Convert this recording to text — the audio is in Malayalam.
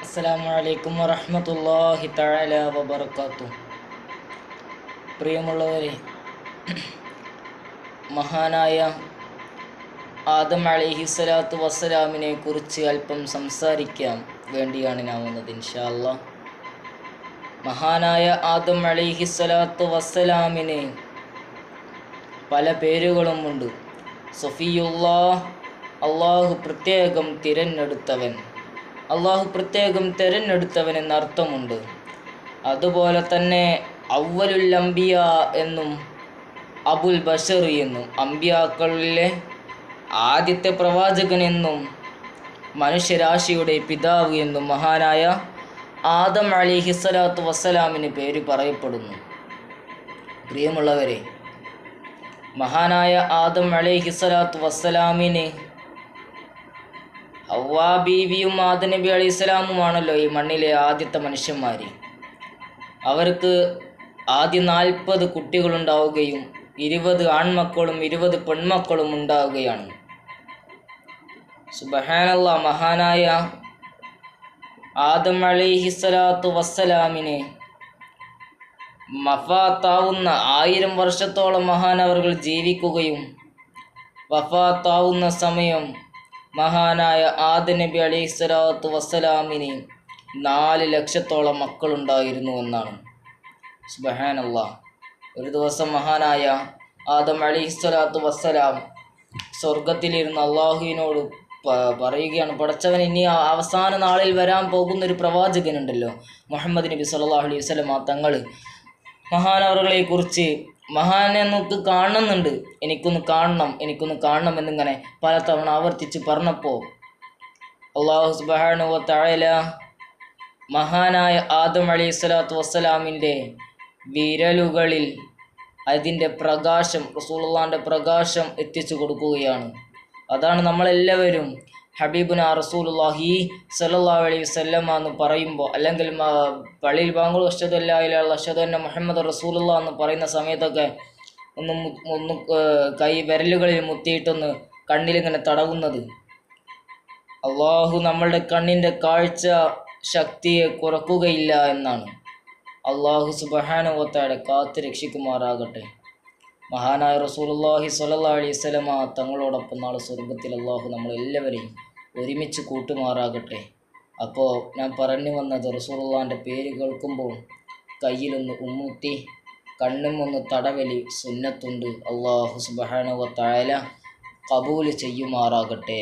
അസ്സലാമു അലൈക്കും വറഹ്മത്തുള്ളാഹി തആല വബറകാതുഹു. പ്രിയമുള്ളവരെ, മഹാനായ ആദം അലൈഹിസ്സലാത്തു വസ്സലാമിനെ കുറിച്ച് അല്പം സംസാരിക്കാൻ വേണ്ടിയാണ് ഞാൻ വന്നത്. ഇൻഷാ അല്ലാഹ്. മഹാനായ ആദം അലൈഹിസ്സലാത്തു വസ്സലാമിന് പല പേരുകളുമുണ്ട്. സഫിയുല്ലാഹ്, അള്ളാഹു പ്രത്യേകം തിരഞ്ഞെടുത്തവൻ, അള്ളാഹു പ്രത്യേകം തിരഞ്ഞെടുത്തവൻ എന്നർത്ഥമുണ്ട്. അതുപോലെ തന്നെ അവ്വലുൽ അംബിയ എന്നും അബുൽ ബഷർ എന്നും, അംബിയാക്കളിലെ ആദ്യത്തെ പ്രവാചകൻ എന്നും മനുഷ്യരാശിയുടെ പിതാവ് എന്നും മഹാനായ ആദം അലൈഹിസ്സലാത്തു വസ്സലാമിന് പേര് പറയപ്പെടുന്നു. പ്രിയമുള്ളവരെ, മഹാനായ ആദം അലൈഹിസ്സലാത്തു വസ്സലാമിന് ഹവ്വാ ബീവിയും ആദം നബി അലൈഹിസ്സലാമുമാണല്ലോ ഈ മണ്ണിലെ ആദ്യത്തെ മനുഷ്യന്മാർ. അവർക്ക് ആദ്യം 40 കുട്ടികളുണ്ടാവുകയും 20 ആൺമക്കളും 20 പെൺമക്കളും ഉണ്ടാവുകയാണ്. സുബ്ഹാനല്ലാഹ്. മഹാനായ ആദം അലൈഹിസ്സലാത്തു വസ്സലാമിന് വഫാത്താവുന്ന 1000 വർഷത്തോളം മഹാനവറുകൾ ജീവിക്കുകയും വഫാത്താവുന്ന സമയം മഹാനായ ആദം നബി അലൈഹിസ്സലാത്തു വസ്സലാമിന് 4 ലക്ഷത്തോളം മക്കളുണ്ടായിരുന്നു എന്നാണ്. സുബ്ഹാനല്ലാഹ്. ഒരു ദിവസം മഹാനായ ആദം അലൈഹിസ്സലാത്തു വസ്സലാം സ്വർഗത്തിലിരുന്ന് അള്ളാഹുവിനോട് പറയുകയാണ്, പടച്ചവൻ, ഇനി അവസാന നാളിൽ വരാൻ പോകുന്നൊരു പ്രവാചകനുണ്ടല്ലോ, മുഹമ്മദ് നബി സല്ലല്ലാഹു അലൈഹി വസല്ലമ തങ്ങൾ. മഹാനവറുകളെ കുറിച്ച് മഹാനെ നോക്ക് കാണുന്നുണ്ട്, എനിക്കൊന്ന് കാണണം എന്നിങ്ങനെ പലതവണ ആവർത്തിച്ച് പറഞ്ഞപ്പോൾ അല്ലാഹു സുബ്ഹാനഹു വ തആല മഹാനായ ആദം അലൈഹിസ്സലാത്തു വസ്സലാമിൻ്റെ വിരലുകളിൽ അതിൻ്റെ പ്രകാശം, റസൂലുള്ളാഹിൻ്റെ പ്രകാശം എത്തിച്ചു കൊടുക്കുകയാണ്. അതാണ് നമ്മളെല്ലാവരും ഹബീബുന റസൂലുള്ളാഹി സ്വല്ലല്ലാഹു അലൈഹി വസല്ലമ എന്ന് പറയുമ്പോൾ, അല്ലെങ്കിൽ പള്ളിയിൽ ബാങ്ക് അഷ്ഹദു അല്ലാ ഇലാഹ ഇല്ലല്ലാഹ് അഷ്ഹദു അന്ന മുഹമ്മദ് റസൂലുള്ളാഹ് എന്ന് പറയുന്ന സമയത്തൊക്കെ ഒന്ന് കൈ വിരലുകളിൽ മുത്തിയിട്ടൊന്ന് കണ്ണിലിങ്ങനെ തടവുന്നത് അള്ളാഹു നമ്മളുടെ കണ്ണിൻ്റെ കാഴ്ച ശക്തിയെ കുറക്കുകയില്ല എന്നാണ്. അള്ളാഹു സുബ്ഹാനഹു വ തആല കാത്ത് രക്ഷിക്കുമാറാകട്ടെ. മഹാനായ റസൂലുള്ളാഹി സ്വല്ലല്ലാഹു അലൈഹി വസല്ലമ തങ്ങളോടൊപ്പം നാളെ സ്വർഗത്തിൽ അള്ളാഹു നമ്മളെല്ലാവരെയും ഒരുമിച്ച് കൂട്ടുമാറാകട്ടെ. അപ്പോൾ ഞാൻ പറഞ്ഞു വന്നത്, റസൂലുള്ളാഹിൻ്റെ പേര് കേൾക്കുമ്പോൾ കയ്യിലൊന്ന് ഉമ്മൂത്തി കണ്ണും ഒന്ന് തടവലി സുന്നത്തുണ്ട്. അള്ളാഹു സുബ്ഹാനഹു വ തആല ഖബൂൽ ചെയ്യുമാറാകട്ടെ.